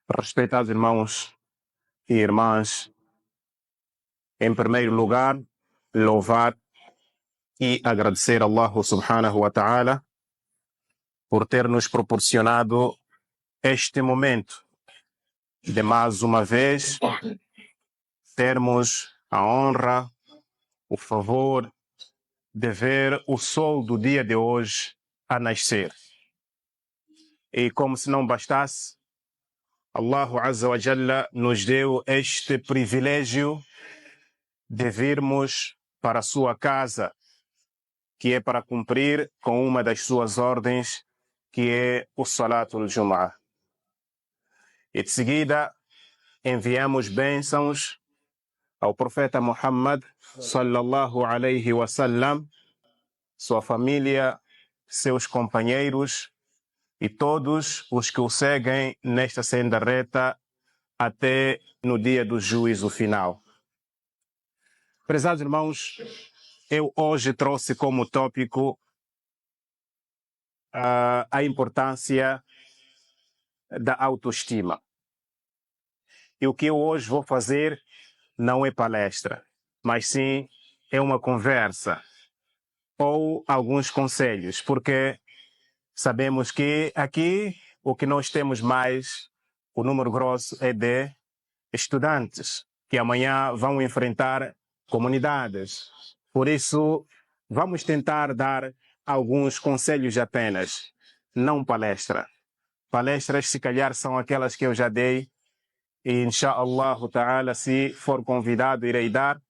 Respeitados irmãos e irmãs, em primeiro lugar, louvar e agradecer a Allah subhanahu wa ta'ala por ter nos proporcionado este momento de mais uma vez termos a honra, o favor de ver o sol do dia de hoje a nascer. E como se não bastasse, Allah Azza wa Jalla nos deu este privilégio de virmos para a sua casa, que é para cumprir com uma das suas ordens, que é o Salatul Jum'ah. E de seguida enviamos bênçãos ao profeta Muhammad sallallahu alaihi wasallam, sua família, seus companheiros e todos os que o seguem nesta senda reta até no dia do juízo final. Prezados irmãos, eu hoje trouxe como tópico a importância da autoestima. E o que eu hoje vou fazer não é palestra, mas sim é uma conversa ou alguns conselhos, porque sabemos que aqui o que nós temos mais, o número grosso é de estudantes que amanhã vão enfrentar comunidades. Por isso, vamos tentar dar alguns conselhos apenas, não palestra. Palestras, se calhar, são aquelas que eu já dei e, inshallah ta'ala, se for convidado, irei dar.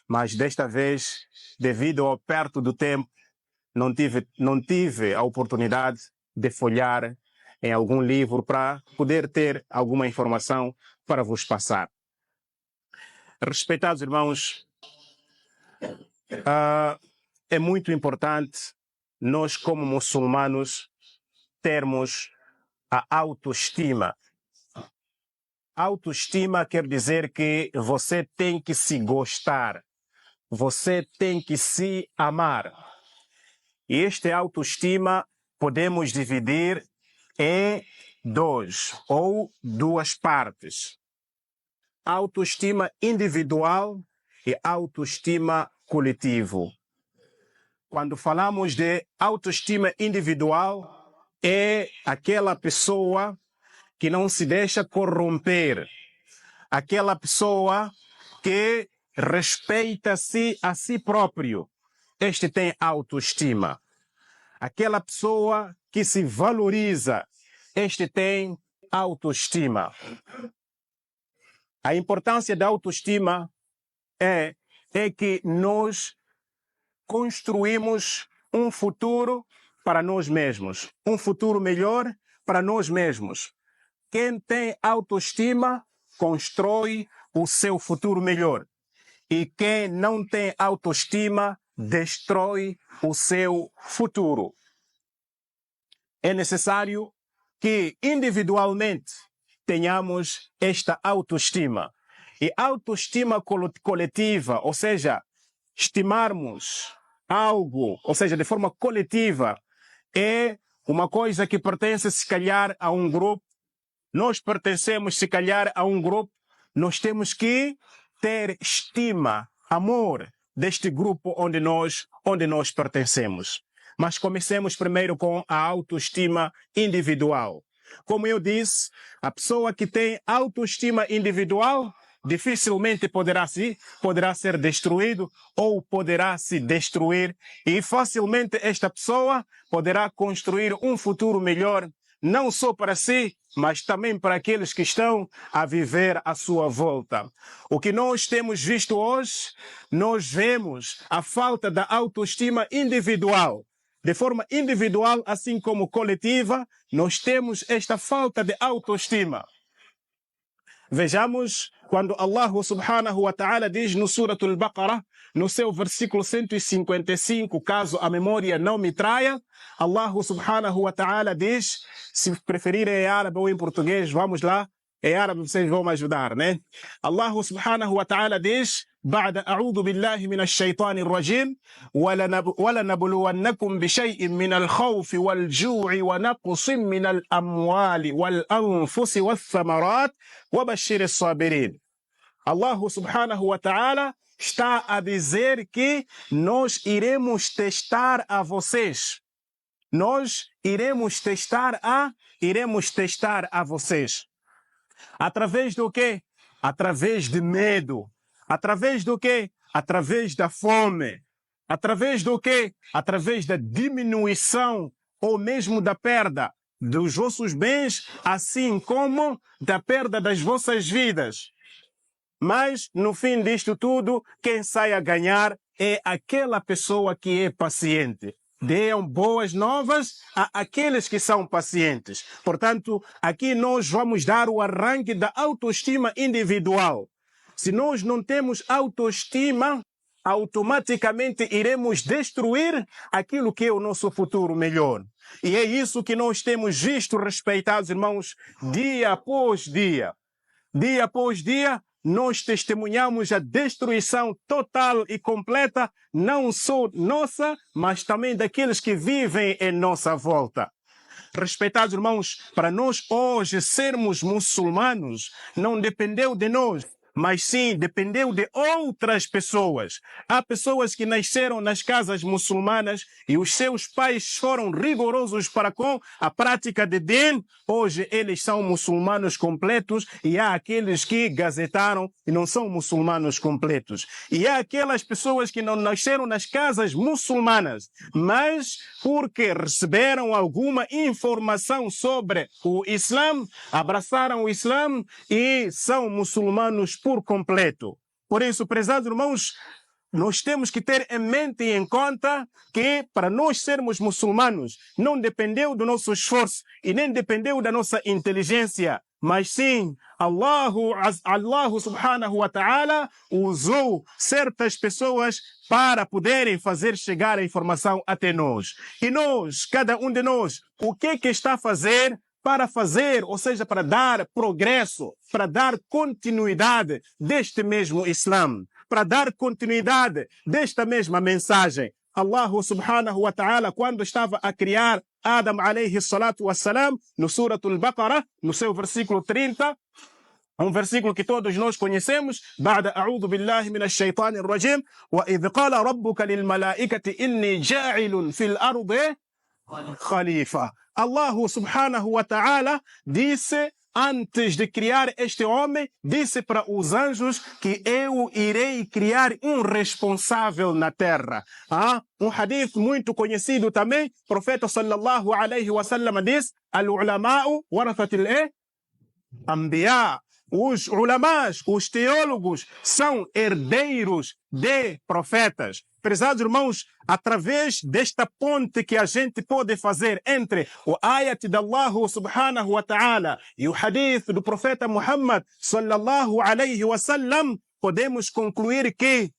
Mas desta vez, devido ao aperto do tempo, não tive a oportunidade de folhear em algum livro para poder ter alguma informação para vos passar. Respeitados irmãos, é muito importante nós, como muçulmanos, termos a autoestima. Autoestima quer dizer que você tem que se gostar, você tem que se amar. E esta autoestima podemos dividir em duas partes. Autoestima individual e autoestima coletivo. Quando falamos de autoestima individual, é aquela pessoa que não se deixa corromper, aquela pessoa que respeita-se a si próprio. Este tem autoestima. Aquela pessoa que se valoriza, este tem autoestima. A importância da autoestima é que nós construímos um futuro para nós mesmos, um futuro melhor para nós mesmos. Quem tem autoestima constrói o seu futuro melhor. E quem não tem autoestima destrói o seu futuro. É necessário que individualmente tenhamos esta autoestima. E autoestima coletiva, ou seja, estimarmos algo, ou seja, de forma coletiva, é uma coisa que pertence, se calhar, a um grupo. Nós pertencemos, se calhar, a um grupo. Nós temos que ter estima, amor deste grupo onde nós pertencemos. Mas comecemos primeiro com a autoestima individual. Como eu disse, a pessoa que tem autoestima individual dificilmente poderá ser destruído ou poderá se destruir, e facilmente esta pessoa poderá construir um futuro melhor, não só para si, mas também para aqueles que estão a viver à sua volta. O que nós temos visto hoje, nós vemos a falta da autoestima individual. De forma individual, assim como coletiva, nós temos esta falta de autoestima. Vejamos quando Allah subhanahu wa ta'ala diz no Suratul Baqarah, no seu versículo 155, caso a memória não me traia, Allah subhanahu wa ta'ala diz, se preferirem em árabe ou em português, vamos lá, em árabe vocês vão me ajudar, né? Allah subhanahu wa ta'ala diz, بعد أعوذ بالله من الشيطان الرجيم ولنبلونكم بشيء من الخوف والجوع ونقص من الأموال والأنفس والثمرات وبشر الصابرين. Allah subhanahu wa ta'ala está a dizer que nós iremos testar a vocês. Nós iremos testar a vocês. Através do quê? Através de medo. Através do quê? Através da fome. Através do quê? Através da diminuição ou mesmo da perda dos vossos bens, assim como da perda das vossas vidas. Mas, no fim disto tudo, quem sai a ganhar é aquela pessoa que é paciente. Deem boas novas a aqueles que são pacientes. Portanto, aqui nós vamos dar o arranque da autoestima individual. Se nós não temos autoestima, automaticamente iremos destruir aquilo que é o nosso futuro melhor. E é isso que nós temos visto, respeitados irmãos, dia após dia. Dia após dia, nós testemunhamos a destruição total e completa, não só nossa, mas também daqueles que vivem em nossa volta. Respeitados irmãos, para nós hoje sermos muçulmanos, não dependeu de nós, mas sim dependeu de outras pessoas. Há pessoas que nasceram nas casas muçulmanas e os seus pais foram rigorosos para com a prática de din. Hoje eles são muçulmanos completos e há aqueles que gazetaram e não são muçulmanos completos. E há aquelas pessoas que não nasceram nas casas muçulmanas, mas porque receberam alguma informação sobre o Islã, abraçaram o Islã e são muçulmanos por completo. Por isso, prezados irmãos, nós temos que ter em mente e em conta que para nós sermos muçulmanos não dependeu do nosso esforço e nem dependeu da nossa inteligência, mas sim Allah subhanahu wa ta'ala usou certas pessoas para poderem fazer chegar a informação até nós. E nós, cada um de nós, o que está a fazer para fazer, ou seja, para dar progresso, para dar continuidade deste mesmo Islã, para dar continuidade desta mesma mensagem. Allah subhanahu wa ta'ala, quando estava a criar Adam alayhi salatu wassalam, no Suratul Baqarah, no seu versículo 30, um versículo que todos nós conhecemos, بعد أعوذ بالله من الشيطان الرجيم وإذ قال ربك للملائكة إني جاعل في الأرض خليفة. Allah subhanahu wa ta'ala disse, antes de criar este homem, disse para os anjos que eu irei criar um responsável na terra. Um hadith muito conhecido também, o profeta sallallahu alaihi wasallam diz, al-ulama'u warathatil anbiya. Os ulamás, os teólogos, são herdeiros de profetas. Prezados irmãos, através desta ponte que a gente pode fazer entre o ayat de Allah subhanahu wa ta'ala e o hadith do profeta Muhammad sallallahu alaihi wasallam, podemos concluir que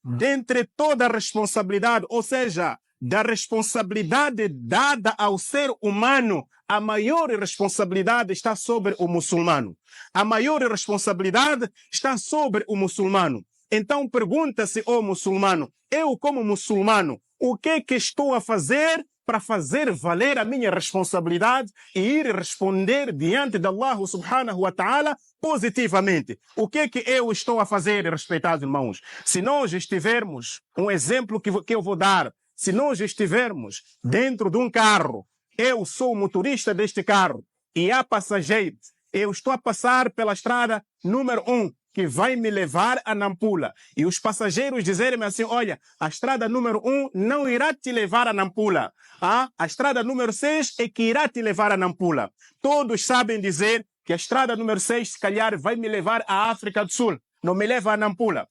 dentre toda a responsabilidade, ou seja, da responsabilidade dada ao ser humano, a maior responsabilidade está sobre o muçulmano. A maior responsabilidade está sobre o muçulmano. Então pergunta-se, muçulmano, eu como muçulmano, o que estou a fazer para fazer valer a minha responsabilidade e ir responder diante de Allah subhanahu wa ta'ala positivamente? O que eu estou a fazer, respeitados irmãos? Se nós estivermos, um exemplo que eu vou dar, se nós estivermos dentro de um carro, eu sou o motorista deste carro e há passageiros, eu estou a passar pela estrada número 1, que vai me levar a Nampula. E os passageiros dizerem-me assim, olha, a estrada número 1 não irá te levar a Nampula. A estrada número 6 é que irá te levar a Nampula. Todos sabem dizer que a estrada número 6, se calhar, vai me levar à África do Sul. Não me leva a Nampula.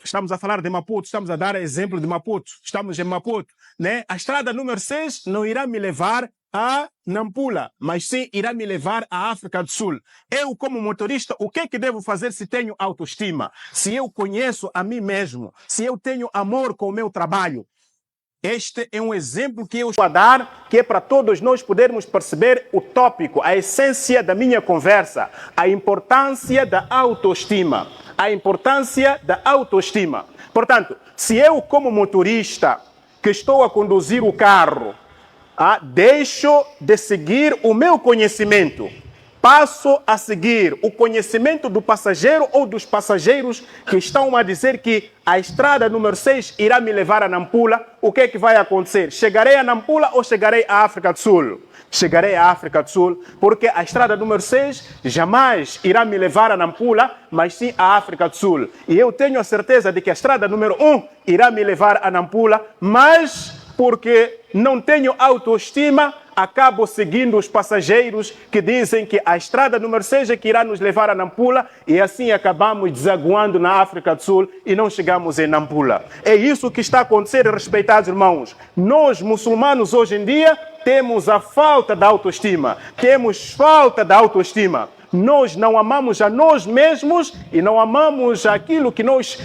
Estamos a falar de Maputo, estamos a dar exemplo de Maputo. Estamos em Maputo, né? A estrada número 6 não irá me levar a Nampula, mas sim irá me levar à África do Sul. Eu, como motorista, o que devo fazer se tenho autoestima? Se eu conheço a mim mesmo? Se eu tenho amor com o meu trabalho? Este é um exemplo que eu estou a dar, que é para todos nós podermos perceber o tópico, a essência da minha conversa, a importância da autoestima. a importância da autoestima. Portanto, se eu, como motorista, que estou a conduzir o carro, deixo de seguir o meu conhecimento, passo a seguir o conhecimento do passageiro ou dos passageiros que estão a dizer que a estrada número 6 irá me levar a Nampula, o que é que vai acontecer? Chegarei a Nampula ou chegarei à África do Sul? Chegarei à África do Sul, porque a estrada número 6 jamais irá me levar a Nampula, mas sim à África do Sul. E eu tenho a certeza de que a estrada número 1 irá me levar a Nampula, mas porque não tenho autoestima, acabo seguindo os passageiros que dizem que a estrada número 6 é que irá nos levar a Nampula, e assim acabamos desaguando na África do Sul e não chegamos em Nampula. É isso que está a acontecer, respeitados irmãos. Nós, muçulmanos, hoje em dia, temos a falta da autoestima. Temos falta da autoestima. Nós não amamos a nós mesmos e não amamos aquilo que nós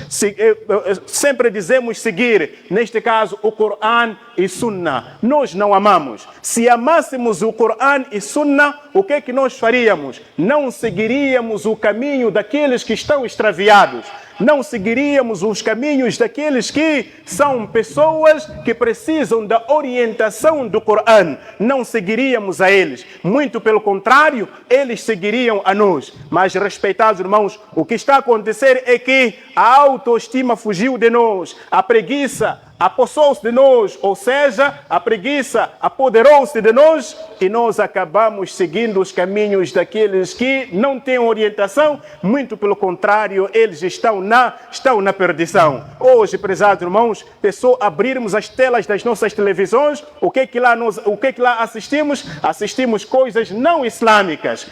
sempre dizemos seguir. Neste caso, o Corão e Sunna. Nós não amamos. Se amássemos o Corão e Sunna, o que é que nós faríamos? Não seguiríamos o caminho daqueles que estão extraviados. Não seguiríamos os caminhos daqueles que são pessoas que precisam da orientação do Corão. Não seguiríamos a eles. Muito pelo contrário, eles seguiriam a nós. Mas, respeitados irmãos, o que está a acontecer é que a autoestima fugiu de nós, a preguiça apossou-se de nós, ou seja, a preguiça apoderou-se de nós e nós acabamos seguindo os caminhos daqueles que não têm orientação, muito pelo contrário, eles estão na perdição. Hoje, prezados irmãos, é só abrirmos as telas das nossas televisões, o que é que lá assistimos? Assistimos coisas não islâmicas.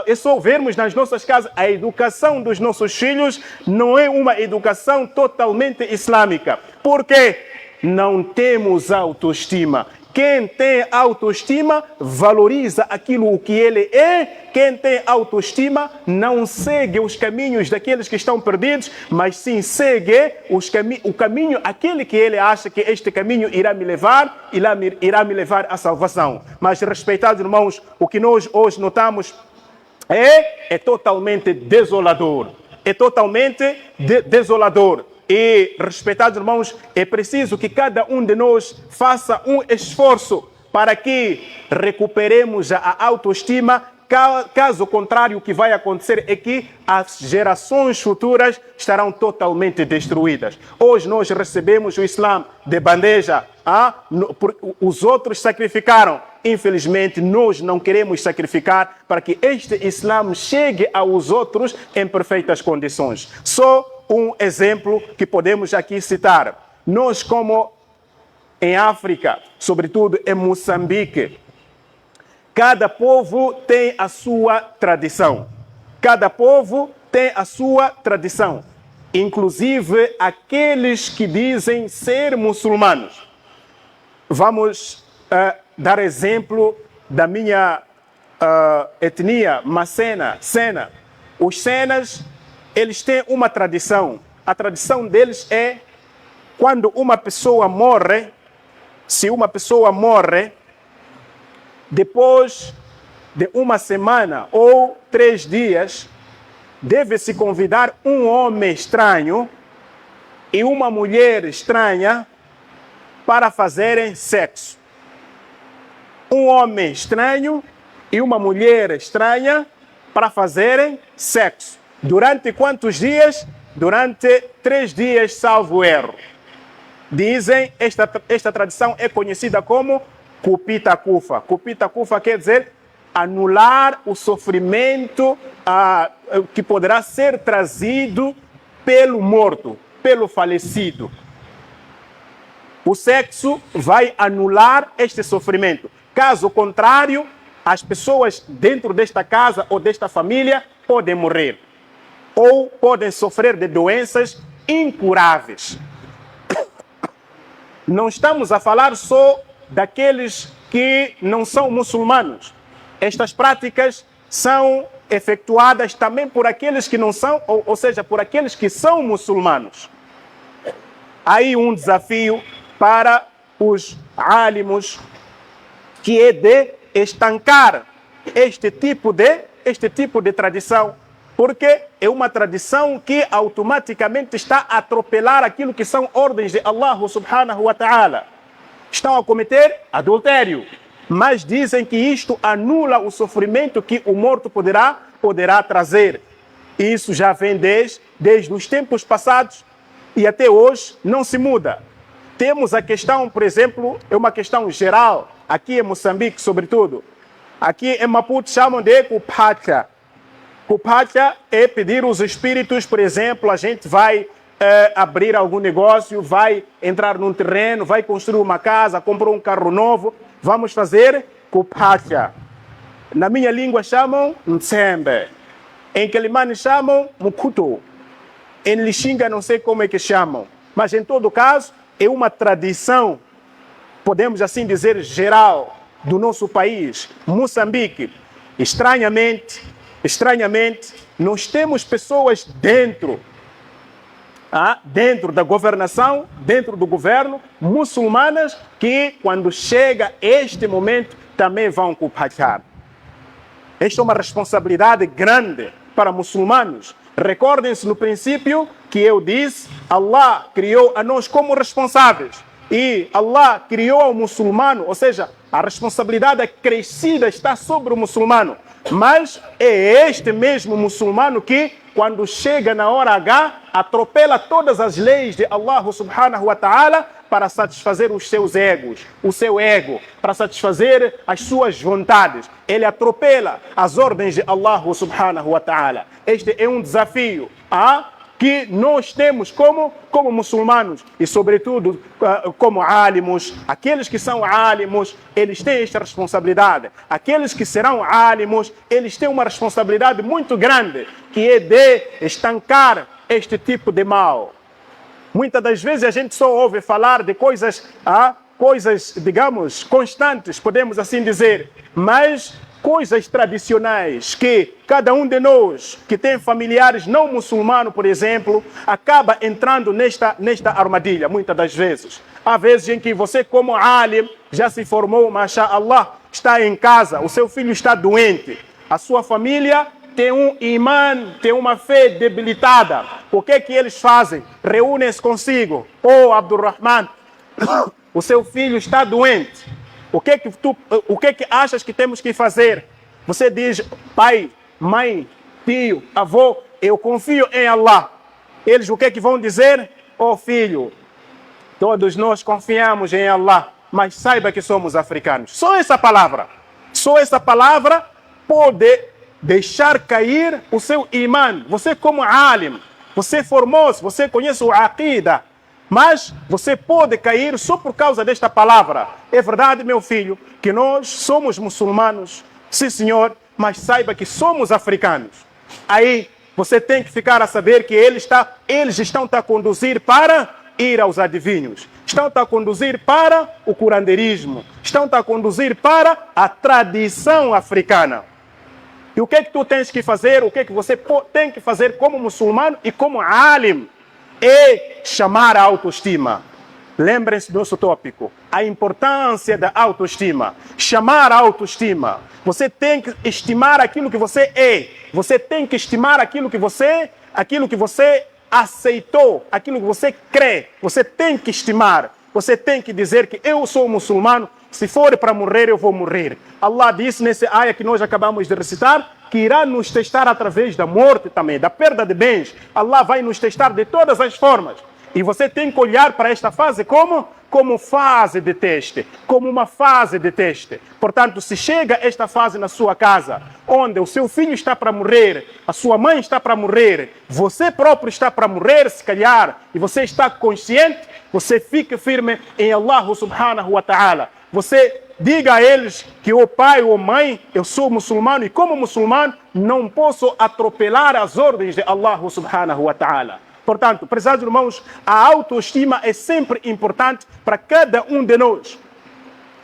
É só vermos nas nossas casas, a educação dos nossos filhos não é uma educação totalmente islâmica. Por quê? Não temos autoestima. Quem tem autoestima valoriza aquilo que ele é. Quem tem autoestima não segue os caminhos daqueles que estão perdidos, mas sim segue o caminho, aquele que ele acha que este caminho irá me levar à salvação. Mas, respeitados irmãos, o que nós hoje notamos é totalmente desolador. É totalmente desolador. E, respeitados irmãos, é preciso que cada um de nós faça um esforço para que recuperemos a autoestima. Caso contrário, o que vai acontecer é que as gerações futuras estarão totalmente destruídas. Hoje nós recebemos o Islã de bandeja. Os outros sacrificaram. Infelizmente, nós não queremos sacrificar para que este Islã chegue aos outros em perfeitas condições. Só um exemplo que podemos aqui citar. Nós, como em África, sobretudo em Moçambique, cada povo tem a sua tradição. Cada povo tem a sua tradição. Inclusive aqueles que dizem ser muçulmanos. Vamos dar exemplo da minha etnia, Macena, Sena. Os Senas, eles têm uma tradição. A tradição deles é quando uma pessoa morre, se uma pessoa morre, depois de uma semana ou 3 dias, deve-se convidar um homem estranho e uma mulher estranha para fazerem sexo. Um homem estranho e uma mulher estranha para fazerem sexo. Durante quantos dias? Durante 3 dias, salvo erro. Dizem, esta tradição é conhecida como Kupita Kufa. Kupita Kufa quer dizer anular o sofrimento que poderá ser trazido pelo morto, pelo falecido. O sexo vai anular este sofrimento. Caso contrário, as pessoas dentro desta casa ou desta família podem morrer ou podem sofrer de doenças incuráveis. Não estamos a falar só daqueles que não são muçulmanos. Estas práticas são efetuadas também por aqueles que não são, ou seja, por aqueles que são muçulmanos. Há aí um desafio para os álimos, que é de estancar este tipo de tradição. Porque é uma tradição que automaticamente está a atropelar aquilo que são ordens de Allah subhanahu wa ta'ala. Estão a cometer adultério, mas dizem que isto anula o sofrimento que o morto poderá trazer. Isso já vem desde os tempos passados e até hoje não se muda. Temos a questão, por exemplo, é uma questão geral, aqui em Moçambique sobretudo. Aqui em Maputo chamam de Kupacha. Kupacha é pedir os espíritos, por exemplo, a gente vai abrir algum negócio, vai entrar num terreno, vai construir uma casa, comprou um carro novo, vamos fazer Kupacha. Na minha língua chamam Ntsembe. Em Quelimane chamam Mukuto. Em Lixinga não sei como é que chamam. Mas em todo caso, é uma tradição, podemos assim dizer, geral do nosso país, Moçambique. Estranhamente, nós temos pessoas dentro da governação, dentro do governo, muçulmanas, que quando chega este momento também vão culpar. Esta é uma responsabilidade grande para muçulmanos. Recordem-se no princípio que eu disse, Allah criou a nós como responsáveis. E Allah criou ao muçulmano, ou seja, a responsabilidade acrescida está sobre o muçulmano. Mas é este mesmo muçulmano que, quando chega na hora H, atropela todas as leis de Allah subhanahu wa ta'ala para satisfazer os seus egos, o seu ego, para satisfazer as suas vontades. Ele atropela as ordens de Allah subhanahu wa ta'ala. Este é um desafio que nós temos como muçulmanos e, sobretudo, como álimos. Aqueles que são álimos, eles têm esta responsabilidade. Aqueles que serão álimos, eles têm uma responsabilidade muito grande, que é de estancar este tipo de mal. Muitas das vezes a gente só ouve falar de coisas, digamos, constantes, podemos assim dizer, mas coisas tradicionais que cada um de nós que tem familiares não muçulmanos, por exemplo, acaba entrando nesta armadilha, muitas das vezes. Há vezes em que você, como alim, já se formou, mashallah, está em casa, o seu filho está doente, a sua família tem um imã, tem uma fé debilitada. O que é que eles fazem? Reúnem-se consigo. Abdurrahman, o seu filho está doente. O que é que achas que temos que fazer? Você diz, pai, mãe, tio, avô, eu confio em Allah. Eles o que é que vão dizer? Filho, todos nós confiamos em Allah, mas saiba que somos africanos. Só essa palavra pode deixar cair o seu imã. Você como alim, você formou-se, você conhece o aqida, mas você pode cair só por causa desta palavra. É verdade, meu filho, que nós somos muçulmanos, sim senhor, mas saiba que somos africanos. Aí você tem que ficar a saber que eles estão a conduzir para ir aos adivinhos, estão a conduzir para o curandeirismo, estão a conduzir para a tradição africana. E o que é que tu tens que fazer, o que é que você tem que fazer como muçulmano e como alim? É chamar a autoestima. Lembrem-se do nosso tópico, a importância da autoestima. Chamar a autoestima. Você tem que estimar aquilo que você é. Você tem que estimar aquilo que você aceitou, aquilo que você crê. Você tem que estimar. Você tem que dizer que eu sou muçulmano. Se for para morrer, eu vou morrer. Allah disse nessa área que nós acabamos de recitar, que irá nos testar através da morte também, da perda de bens. Allah vai nos testar de todas as formas. E você tem que olhar para esta fase como fase de teste, como uma fase de teste. Portanto, se chega esta fase na sua casa, onde o seu filho está para morrer, a sua mãe está para morrer, você próprio está para morrer, se calhar, e você está consciente, você fica firme em Allah subhanahu wa ta'ala. Você diga a eles que o pai ou mãe, eu sou muçulmano e como muçulmano não posso atropelar as ordens de Allah subhanahu wa ta'ala. Portanto, prezados irmãos, a autoestima é sempre importante para cada um de nós.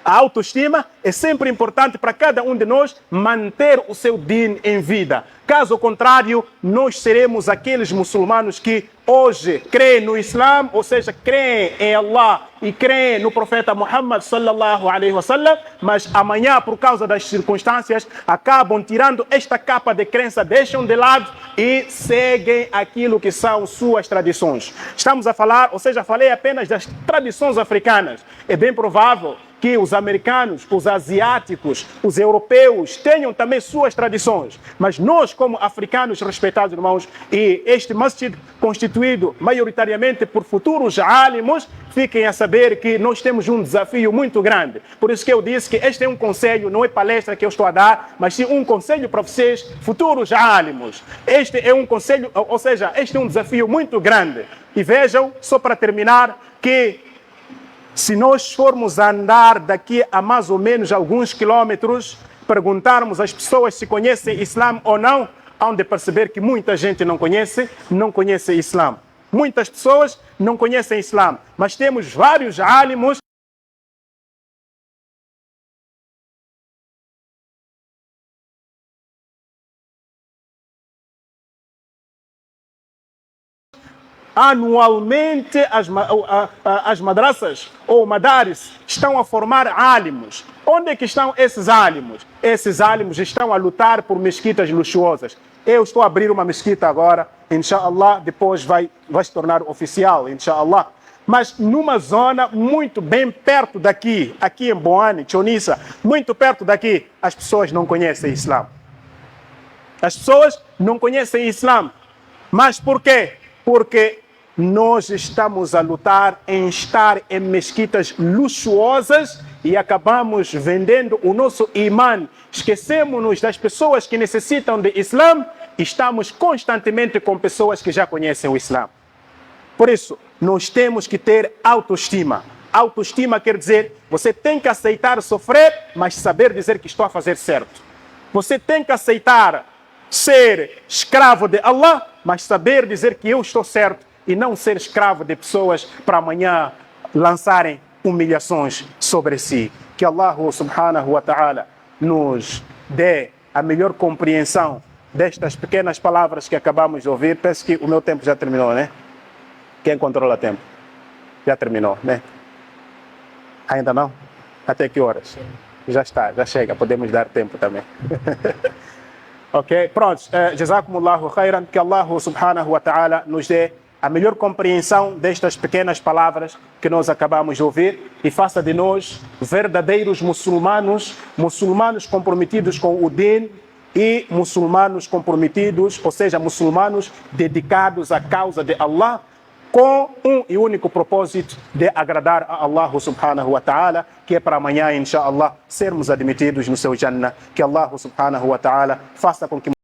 A autoestima é sempre importante para cada um de nós manter o seu din em vida. Caso contrário, nós seremos aqueles muçulmanos que hoje creem no Islã, ou seja, creem em Allah e creem no profeta Muhammad sallallahu alaihi wasallam, mas amanhã, por causa das circunstâncias, acabam tirando esta capa de crença, deixam de lado e seguem aquilo que são suas tradições. Estamos a falar, ou seja, falei apenas das tradições africanas. É bem provável que os americanos, os asiáticos, os europeus tenham também suas tradições. Mas nós, como africanos, respeitados irmãos, e este masjid constituído maioritariamente por futuros alimos, fiquem a saber que nós temos um desafio muito grande. Por isso que eu disse que este é um conselho, não é palestra que eu estou a dar, mas sim um conselho para vocês, futuros alimos. Este é um conselho, ou seja, este é um desafio muito grande. E vejam, só para terminar, que se nós formos andar daqui a mais ou menos alguns quilômetros, perguntarmos às pessoas se conhecem Islã ou não, hão de perceber que muita gente não conhece Islã. Muitas pessoas não conhecem Islã, mas temos vários alimos anualmente as madraças ou madaris estão a formar alimos. Onde é que estão esses alimos? Esses alimos estão a lutar por mesquitas luxuosas. Eu estou a abrir uma mesquita agora, inshallah, depois vai se tornar oficial, inshallah. Mas numa zona muito bem perto daqui, aqui em Boane, Chonissa, muito perto daqui, as pessoas não conhecem Islã. As pessoas não conhecem Islã. Mas por quê? Porque nós estamos a lutar em estar em mesquitas luxuosas e acabamos vendendo o nosso imã. Esquecemos-nos das pessoas que necessitam de Islã e estamos constantemente com pessoas que já conhecem o Islã. Por isso, nós temos que ter autoestima. Autoestima quer dizer, você tem que aceitar sofrer, mas saber dizer que estou a fazer certo. Você tem que aceitar ser escravo de Allah, mas saber dizer que eu estou certo e não ser escravo de pessoas para amanhã lançarem humilhações sobre si. Que Allah subhanahu wa ta'ala nos dê a melhor compreensão destas pequenas palavras que acabamos de ouvir. Penso que o meu tempo já terminou, né? Quem controla o tempo? Já terminou, né? Ainda não? Até que horas? Já está, já chega, podemos dar tempo também. Ok, pronto. Jazakumullahu khairan, que Allah subhanahu wa ta'ala nos dê a melhor compreensão destas pequenas palavras que nós acabamos de ouvir e faça de nós verdadeiros muçulmanos, muçulmanos comprometidos com o din e muçulmanos comprometidos, ou seja, muçulmanos dedicados à causa de Allah, com um e único propósito de agradar a Allah subhanahu wa ta'ala, que é para amanhã, inshallah, sermos admitidos no seu Jannah. Que Allah subhanahu wa ta'ala faça com que